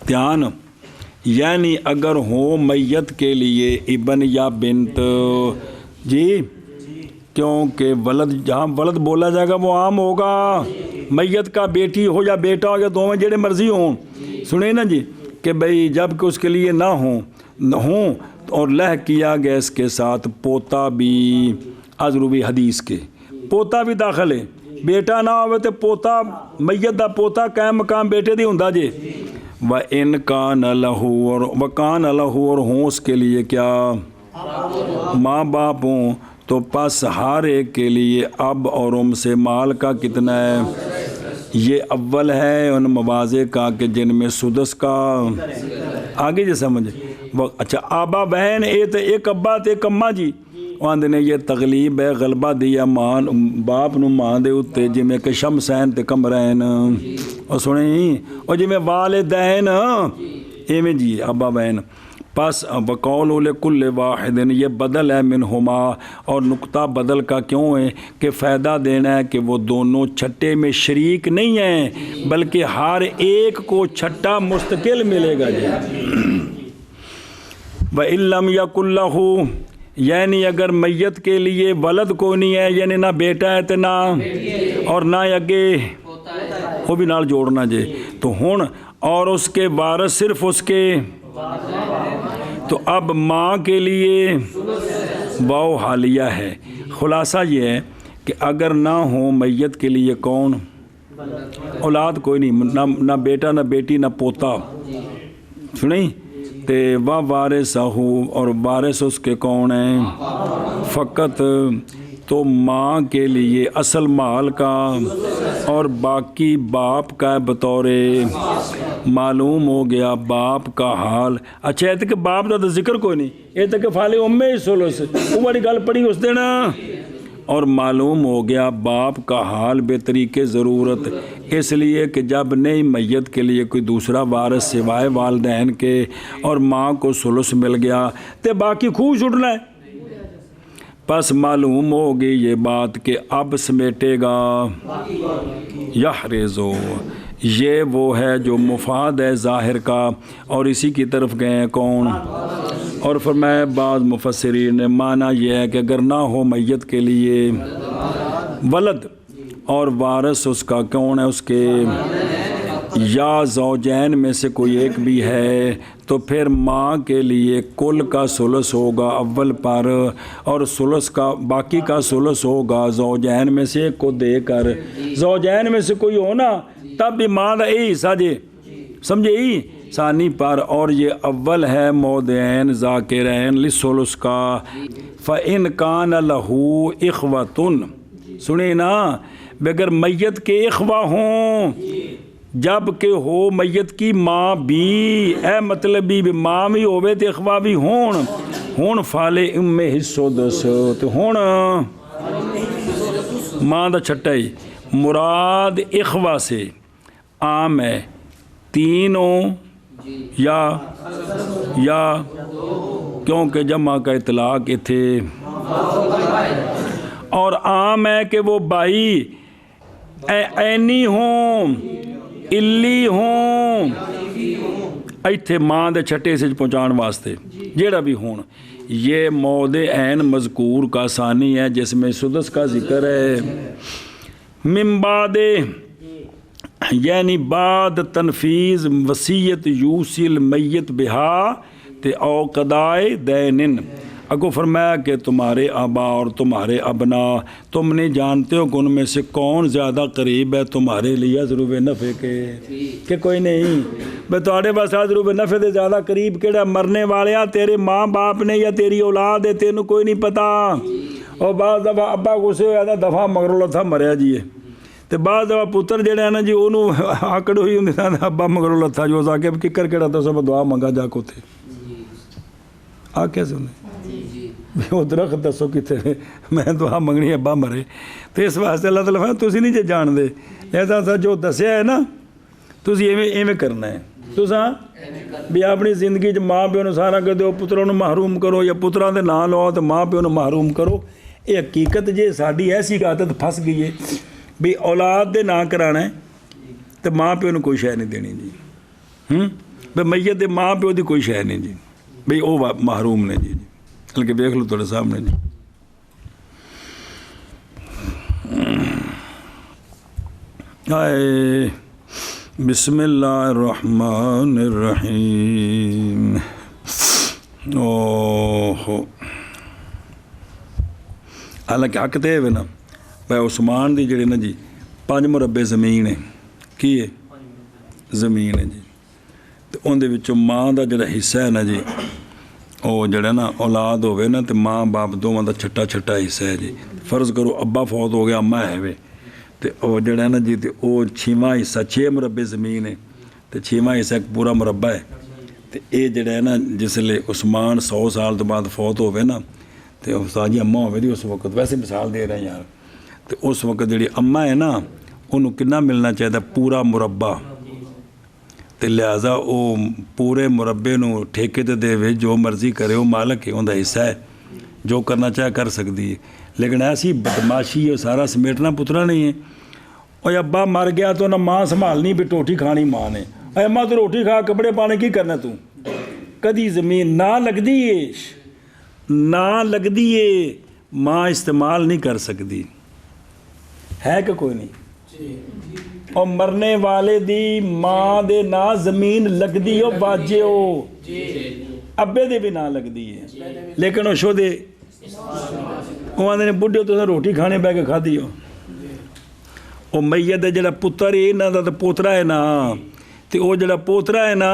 ध्यान, यानी अगर हो मैयत के लिए इबन या बिनत जी, क्योंकि वलद जहाँ वलद बोला जाएगा वो आम होगा, मैयत का बेटी हो या बेटा हो या दोवें जेड़े मर्जी हों। सुने ना जी कि भाई जब कि उसके लिए ना हों और लह किया गया इसके साथ पोता भी, अजरूबी हदीस के पोता भी दाखिल है, बेटा ना हो तो पोता मैयत दा पोता कायम मकाम बेटे दी हुंदा जे। व इन कान लहू और वकान लहू, और हों उसके लिए क्या? माँ बाप हों, तो पास हर एक के लिए अब और उम से माल का कितना है? ये अव्वल है उन मवाज़े का कि जिनमें सुदस का आगे जो समझ। अच्छा आबा बहन ये तो एक अब्बा तो एक अम्मा जी, आंदे ने ये तगलीब है गलबा दिया मां बाप नूं मां दे उत्ते, जिमें कि शमसैन ते कमरैन, और सुनी और जिमें वालिदैन एवें जी अब्बा बहन। बस बकौल उले कुल्ले वाहिदिन, ये बदल है मिनहुमा, और नुक्ता बदल का क्यों है कि फ़ायदा देना है कि वो दोनों छट्टे में शरीक नहीं हैं, बल्कि हर एक को छट्टा मुस्तकिल मिलेगा जी। व इल्लम यकुल्लहु, यानी अगर मैयत के लिए वलद को नहीं है, यानी ना बेटा है तो ना और ना अगे वो भी नाल जोड़ना जे, तो हुण और उसके वारिस सिर्फ उसके, तो अब माँ के लिए वाओ हालिया है। खुलासा ये है कि अगर ना हो मैयत के लिए कौन? औलाद कोई नहीं, ना बेटा ना बेटी ना पोता, सुनी ते वह वारिस हो, और वारिस उसके कौन हैं? फ़कत तो माँ के लिए असल माल का और बाकी बाप का बतौरे मालूम हो गया बाप का हाल। अच्छा ये तो कि बाप का तो जिक्र कोई नहीं, ये तो कि फाले उम्मे ही सोलो से वो बड़ी गल पड़ी उस दिन, और मालूम हो गया बाप का हाल बेतरीके ज़रूरत, इसलिए कि जब नहीं मैयत के लिए कोई दूसरा वारिस सिवाय वालिदैन के और माँ को सुलुस मिल गया तो बाकी खूब छुटना है। बस मालूम होगी ये बात कि अब समेटेगा यहरेज़ो, ये वो है जो मुफाद है ज़ाहिर का, और इसी की तरफ गए हैं कौन? और फरमाया बाज़ मुफस्सिरीन ने माना यह है कि अगर ना हो मैयत के लिए वलद और वारिस उसका कौन है? उसके یا زوجین میں سے کوئی ایک بھی ہے تو پھر ماں کے لیے کل کا ثلث ہوگا اول پر، اور ثلث کا باقی کا ثلث ہوگا زوجین میں سے ایک کو دے کر۔ زوجین میں سے کوئی ہو نا تب بھی ماں دا یہی حصہ جی، سمجھے ہی ثانی پر، اور یہ اول ہے مودین ذاکرین للثلث کا۔ فَإِنْ كَانَ لَهُ إِخْوَةٌ، سنیں نا، بغیر میت کے اخوہ ہوں، جب کہ ہو میت کی ماں بھی، اے مطلب بھی ماں بھی ہوئے تو اخوہ بھی ہون فالے ام حصو دس، تو ہون ماں دا چھٹا ہی مراد اخوہ سے عام ہے، تینوں یا کیونکہ جمع کا اطلاق تھے، اور عام ہے کہ وہ بھائی اینی ہوں، الی ہوں، ایتھے ماں دے چھٹے سے پہنچان واسطے جیڑا بھی ہون۔ یہ موضع عین مذکور کا ثانی ہے جس میں سدس کا ذکر ہے، من بعد یعنی بعد تنفیذ وصیت یوصی المیت بہا تے او قضائے دینن۔ اگو فرمایا کہ تمہارے آبا اور تمہارے ابنا، تم نہیں جانتے ہو کہ ان میں سے کون زیادہ قریب ہے تمہارے لیے ضروب نفع کے، کہ کوئی نہیں بے تھوڑے بس ضروب نفع دے زیادہ قریب کیڑا مرنے والے تیرے ماں باپ نے یا تیری اولاد ہے، تینوں کوئی نہیں پتا۔ اور بعض دفعہ ابا غصے ہویا تھا دفعہ مگرو لتھا مریا جی، تو بعض دفعہ پتر جڑے ہیں نا جی انہوں آکڑ ہوئی ہوں ابا مگرو لتھا جو سا کے ککر کیڑا تو سب دعا منگا جا کو تھے آ کیسے انہیں وہ درخت دسو کتنے میں دعا منگنی ابا مرے، تو اس واسطے اللہ تعالیٰ تسی نہیں جے جان دے ایسا سا جو دسیا ہے نا تسی ایویں کرنا ہے، تساں بھی اپنی زندگی چ ماں پیو نوں سارا کر دیو، پتروں نوں محروم کرو یا پتراں دے نام لو تو ماں پیو نوں محروم کرو۔ یہ حقیقت جے ساڈی ایسی عادت پھس گئی ہے بھی اولاد دے نام کرانا ہے تو ماں پیو نوں کوئی شے نہیں دینی جی، بھی میت دے ماں پیو دی کوئی شے نہیں جی، بھئی وہ محروم نے جی، بلکہ دیکھ لو تھوڑے سامنے جی۔ آئے بسم اللہ الرحمن الرحیم۔ اوہو حالانکہ حق تے ہے نا بھائی عثمان دی جڑے نا جی 5 مربع زمین ہے، کی ہے زمین ہے جی، تو ان دے وچوں ماں دا جڑا حصہ ہے نا جی وہ جڑا نا اولاد ہوئے نا تو ماں باپ دونوں دا چھٹا چھٹا حصہ ہے جی۔ فرض کرو ابا فوت ہو گیا اماں ہے وے تو وہ جڑا ہے نا جی تو وہ 6واں حصہ 6 مربع زمین ہے تو 6واں حصہ ایک پورا مربع ہے، تو یہ جڑا ہے نا جس لئے عثمان 100 سال تو بعد فوت ہوئے نا تو استاد جی اماں ہوئے دی اس وقت، ویسے مثال دے رہے ہیں یار، تو اس وقت جڑی اماں ہے نا انہوں کتنا ملنا چاہیے پورا مربع، تو لہٰذا وہ پورے مربع نو ٹھیکے تے دے وے جو مرضی کرے وہ مالک ہے ان دا حصہ ہے، جو کرنا چاہے کر سکتی ہے، لیکن ایسی بدماشی ہے سارا سمیٹنا پترا نہیں ہے۔ اور ابا مر گیا تو نہ ماں سنبھالنی بھی روٹی کھانی ماں نے، اے اماں تو روٹی کھا کپڑے پانے کی کرنا تو، کدی زمین نہ لگدی ہے نہ لگدی ہے ماں استعمال نہیں کر سکتی ہے کہ کوئی نہیں، اور مرنے والے دی ماں دے نا زمین لگدی ہو باجے ہو، ابے دے بھی نہ لگدی ہے، لیکن وہ شو دے وہ آدھے نے بڑھے تو روٹی کھانے بہ کے کھا دی ہو، وہ میت ہے جڑا پتر ہے نا دا پوترا ہے نا، تو وہ جڑا پوترا ہے نا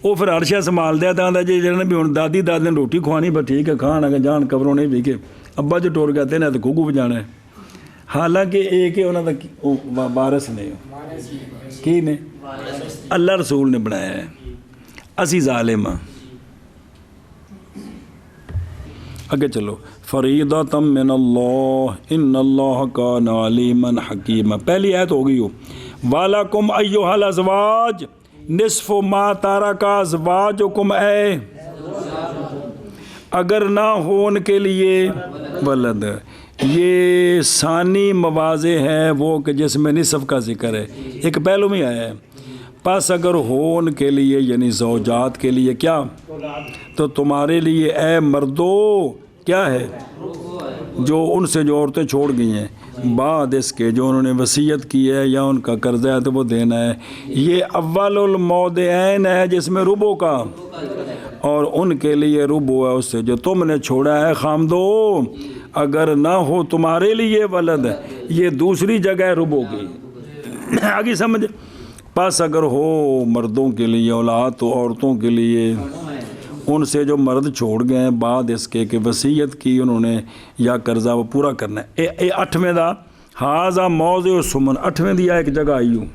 وہ پھر ہر شے سنبھال دیا تا جی جڑا بھی ہوں دادی دادی نے روٹی کھوانی بس ٹھیک ہے کھانا کہ جان قبروں نہیں بھی کہ ابا جو ٹور گئے نا تو گھگو بجانا ہے، حالانکہ ایک ہے انہوں دا وارث نے کی نے اللہ رسول نے بنایا ہے، اسی ظالم ہاں۔ اگے چلو، فریضۃ من اللہ ان اللہ کان علیما حکیما، پہلی آیت ہو گئی ہو، وَلَكُمْ أَيُّهَا الْأَزْوَاجُ نِصْفُ مَا تَرَكَ أَزْوَاجُكُمْ، اے اگر نہ ہو ان کے لیے ولد، یہ ثانی مواضع ہے وہ کہ جس میں نصف کا ذکر ہے، ایک پہلو میں آیا ہے، پس اگر ہو ان کے لیے یعنی زوجات کے لیے کیا، تو تمہارے لیے اے مردو کیا ہے جو ان سے جو عورتیں چھوڑ گئی ہیں، بعد اس کے جو انہوں نے وصیت کی ہے یا ان کا قرضہ ہے تو وہ دینا ہے. یہ اول المودعین ہے جس میں ربو کا، اور ان کے لیے ربو ہے اس سے جو تم نے چھوڑا ہے خامدو، اگر نہ ہو تمہارے لیے ولد. یہ دوسری جگہ ہے ربو کی. آگے سمجھ. پس اگر ہو مردوں کے لیے اولاد تو عورتوں کے لیے ان سے جو مرد چھوڑ گئے ہیں بعد اس کے کہ وصیت کی انہوں نے یا قرضہ وہ پورا کرنا ہے. اے 8ویں دا ہاذا موضع سمن 8ویں دی ایک جگہ آئی ہوں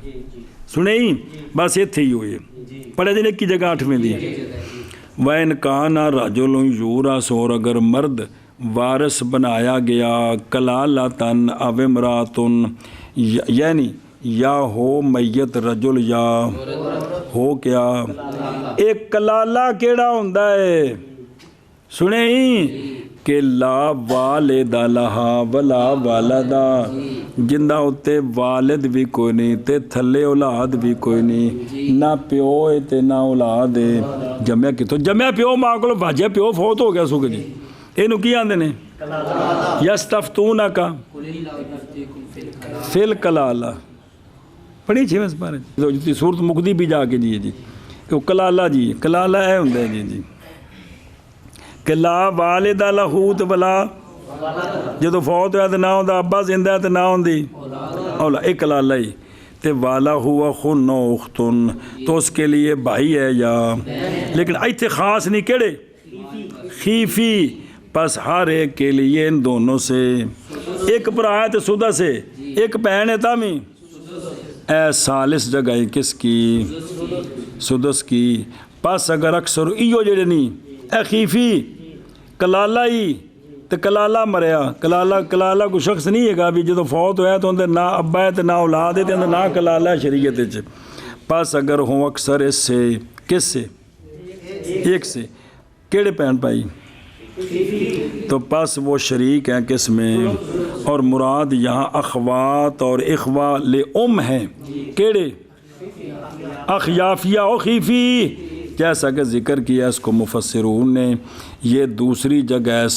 سنے ہی بس اتھے ہی ہوئی پڑھے دن ایک کی جگہ 8ویں دی. وَإِنْ كَانَ رَجُلٌ يُورَثُ، اور اگر مرد وارث بنایا گیا کلالتاً او امراتن، یعنی یا ہو میت رجل یا ہو کیا. ایک کلالہ کیڑا ہوندا ہے سنے ہی کہ لا والد لہا ولا والدہ، جندہ ہوتے والد بھی کوئی نہیں تے تھلے اولاد بھی کوئی نہیں، نہ پیو ہے تے نہ اولاد ہے. جمع کتوں جمع پیو ماں کو بھاجے پیو فوت ہو گیا سو جی اینو کی آندے نے یستفتونک فی الکلالہ. پڑھی 6ویں سپارے جی صورت مقدی بھی جا کے جی کہ کلالہ جی کلالہ ہے ہوندے جی کہ لا والد لہو تے ولا جدو فوت ہوا تو نہ ہوندا ابا زندہ تے نہ ہوندی اولا ایک کلالہ ہی تے والا ہوا خن و اختن تو اس کے لیے بھائی ہے یا، لیکن ایتھے خاص نہیں کیڑے خیفی. پس ہر ایک کے لیے ان دونوں سے ایک برا ہے تو سدہ سے ایک بہن ہے تامی اے سالس جگہ کس کی سدس کی. پس اگر اکثر ایو جڑے نہیں اے خیفی کلالہ ہی تو کلالہ مریا کلالہ کو شخص نہیں ہے گا بھی جدو فوت ہوا تو اندر نہ ابا ہے تو نہ اولاد ہے تو اندر نہ کلالہ شریعت ہے. پس اگر ہوں اکثر اس سے کس سے ایک سے کیڑے پہن پائی تو پس وہ شریک ہیں کس میں، اور مراد یہاں اخوات اور اخوہ لِأُم ہیں کیڑے اخیافیہ و خیفی، جیسا کہ ذکر کیا اس کو مفسرون نے. یہ دوسری جگہ ہے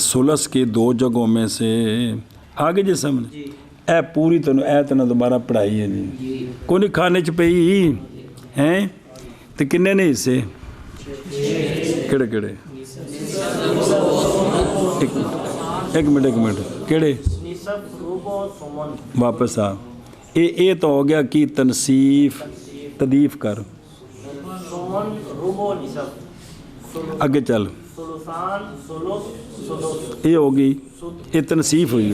ثلث کی 2 جگہوں میں سے. آگے جی سمجھ اے پوری تنوں دوبارہ پڑھائی ہے جی کوئی نہیں کھانے چ پئی ہیں تو کنے نے حصے کیڑے کیڑے ایک منٹ کیڑے واپس آ اے تو ہو گیا کی تنصیف تدیف کر اگے چل یہ ہوگی یہ تنصیف ہوئی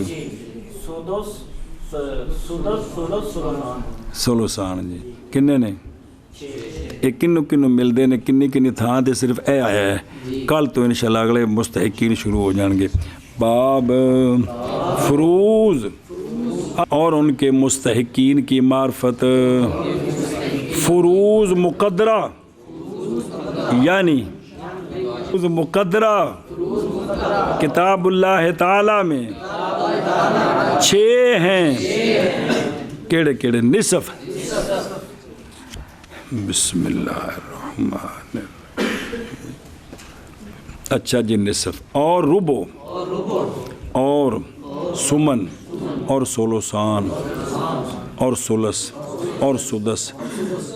سولوسان جی کنے نے یہ کنو ملتے ہیں کنی تھان تے صرف اے آیا ہے. کل تو انشاءاللہ اگلے مستحقین شروع ہو جان گے. باب فروض اور ان کے مستحقین کی معرفت. فروض مقدرہ یعنی مقدرہ کتاب اللہ تعالی میں 6 ہیں. کیڑے کیڑے نصف بسم اللہ الرحمن الرحیم. اچھا جی نصف اور ربو اور سمن اور سولوسان اور ثلث اور سدس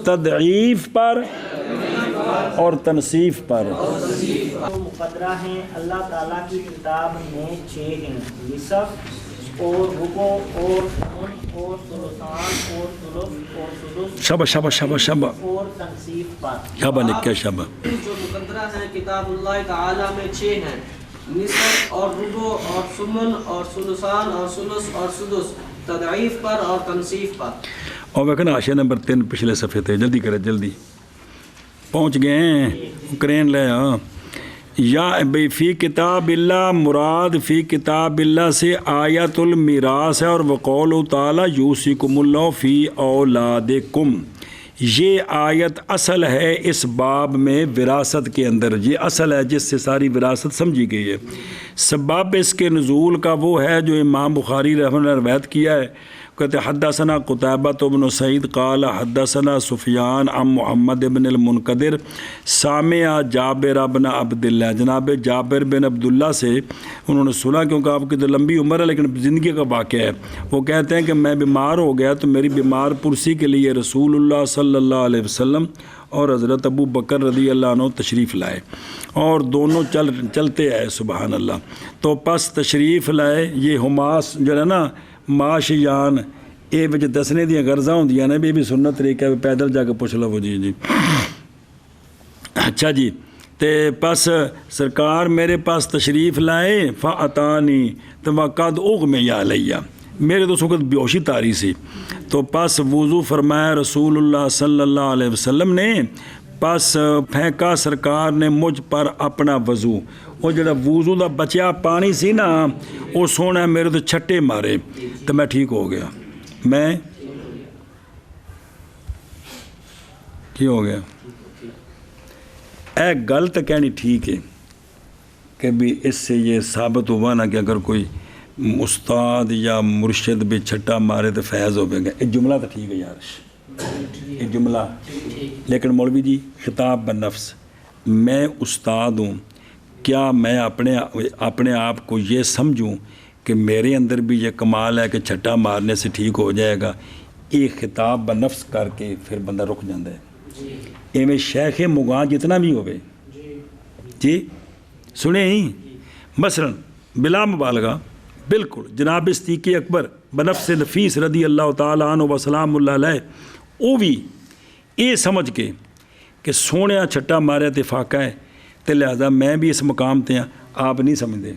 تضعیف پر اور تنصیف پر. مقدرہ ہیں اللہ تعالیٰ کی کتاب میں 6 ہیں نصف اور ربو اور سمن اور سلطان اور ثلث اور سدس شبہ اور تنصیف پر. شبہ نکے شبہ جو مقدرہ ہیں کتاب اللہ تعالی میں 6 ہیں نصف اور ربو اور سمن اور سلطان اور ثلث اور سدس تضعیف پر اور تنصیف پر. اور میں کہنا حاشیہ نمبر 3 پچھلے صفحے تھے جلدی کرے جلدی پہنچ گئے ہیں کرین لے. ہاں یا بھئی فی کتاب اللہ مراد فی کتاب اللہ سے آیت المیراث ہے اور وقول تعالی یوصیکم اللہ فی اولادکم. یہ آیت اصل ہے اس باب میں وراثت کے اندر. یہ اصل ہے جس سے ساری وراثت سمجھی گئی ہے. سبب اس کے نزول کا وہ ہے جو امام بخاری رحمہ اللہ نے روایت کیا ہے. कहते हद्दसना कुतैबत इब्न सईद क़ाल हद्दसना सुफियान अम मुहम्मद इब्न अल-मुनकदिर सामिआ जाबिर इब्न अब्दुल्लाह, जनाब जाबिर बिन अब्दुल्ला से उन्होंने सुना, क्योंकि आपकी तो लंबी उम्र है लेकिन ज़िंदगी का वाक़या है। वो कहते हैं कि मैं बीमार हो गया तो मेरी बीमार पुरसी के लिए रसूलुल्लाह सल्लल्लाहु अलैहि वसल्लम और हज़रत अबू बकर रज़ी अल्लाह अन्हु तशरीफ़ लाए और दोनों चलते आए, सुबहान अल्लाह। तो पस तशरीफ़ लाए, ये हुमास जो है ना माशयान ये विच दसने दी गर्जा होंदियां ने भी सुनना तरीका है, पैदल जाके पुछ लवो जी जी। अच्छा जी, ते पस सरकार मेरे पास तशरीफ़ लाए फ़अतानी तो वक़द उग़मिया अलैया, मेरे तो सुखत बेहोशी तारी सी, तो पस वज़ू फरमाया रसूलुल्लाह सल्लल्लाहु अलैहि वसल्लम ने, पस फेंका सरकार ने मुझ पर अपना वज़ू, वो जड़ा वज़ू का बचा पानी सी ना वो सोना मेरे तो छट्टे मारे तो मैं ठीक हो गया। मैं की हो गया? ए गल तो कहनी ठीक है कि भी इससे ये साबित हुआ ना कि अगर कोई उस्ताद या मुर्शिद भी छट्टा मारे तो फैज़ होगा। ये जुमला तो ठीक है यार, ये जुमला, लेकिन मौलवी जी खिताब बनफ्स, मैं उस्ताद हूँ, क्या मैं अपने आप को ये समझूं कि मेरे अंदर भी ये कमाल है कि छट्टा मारने से ठीक हो जाएगा? ये खिताब बनफ्स करके फिर बंदा रुक जाता है। इवें शेख मुगां जितना भी होवे जी, सुने ही मसलन बिला मुबालगा बिल्कुल जनाब सिद्दीक़ अकबर बनफ्स नफीस रदी अल्लाह ताला अन्हु व सलामुल्लाह अलैह, वो भी ये समझ के कि सोने छट्टा मारे तो फाका है तो लिहाजा मैं भी इस मुकाम ते हाँ, आप नहीं समझते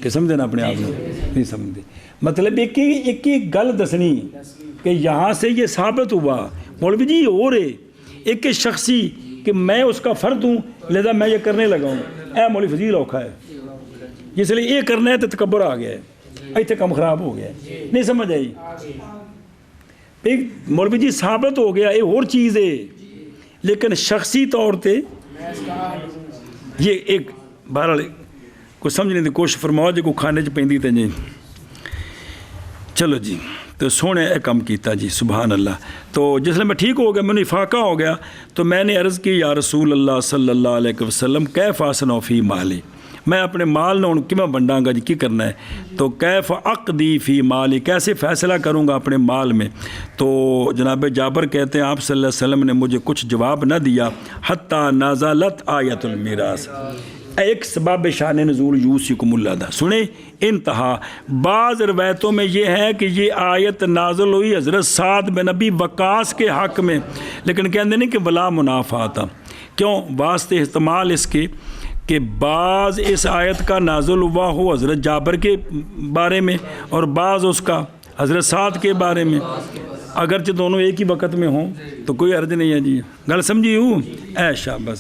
कि समझे ना अपने आप को नहीं समझते। मतलब एक ही गल दसनी कि यहाँ से ये साबित हुआ मौलवी जी हो रहे एक शख्सी कि मैं उसका फ़र्द हूँ लिहाजा मैं ये करने लगा हूँ, ऐ मौलवी फजील औखा है, इसलिए ये करना है तो तकब्बर आ गया है, इतने कम ख़राब हो गया, नहीं समझ आई? एक मौलवी जी साबित हो गया ये और चीज़ है, लेकिन शख्सी तौर पर ये एक बहरहाल कोई समझने की कोशिश फरमाओ जो कोई खाने च पैंदी तो जी। चलो जी, तो सोने ये काम किया जी, सुबहान अल्लाह। तो जिसले मैं ठीक हो गया, मैंने इफाका हो गया, तो मैंने अर्ज़ की या रसूल अल्लाह सल्लल्लाहु अलैहि वसल्लम कैफ़ असनौ फ़ी माली, मैं अपने माल ने किमें वंडांगा जी, की करना है? तो कैफ़ अक़दी फ़ी माली, कैसे फ़ैसला करूँगा अपने माल में? तो जनाब जाबर कहते हैं आप सल्लल्लाहु अलैहि वसल्लम ने मुझे कुछ जवाब न दिया हत्ता नाज़लत आयतुल मीरास, एक सबब शान नज़ूल यूसिकुमुल्लाह दा सुने इंतहा। बाज़ रवायतों में ये है कि ये आयत नाज़िल हुई हज़रत साद बिन नबी वक़ास के हक़ में, लेकिन कहते नहीं कि वला मुनाफ़ाता, क्यों? वास्ते इस्तेमाल इसके कि बाज़ इस आयत का नाज़िल हुआ हो हज़रत जाबर के बारे में और बाज़ उसका हज़रत साद के बारे में, अगरचे दोनों एक ही वक़्त में हों तो कोई अर्ज नहीं है जी। गल समझी हूँ ऐ शाबाश।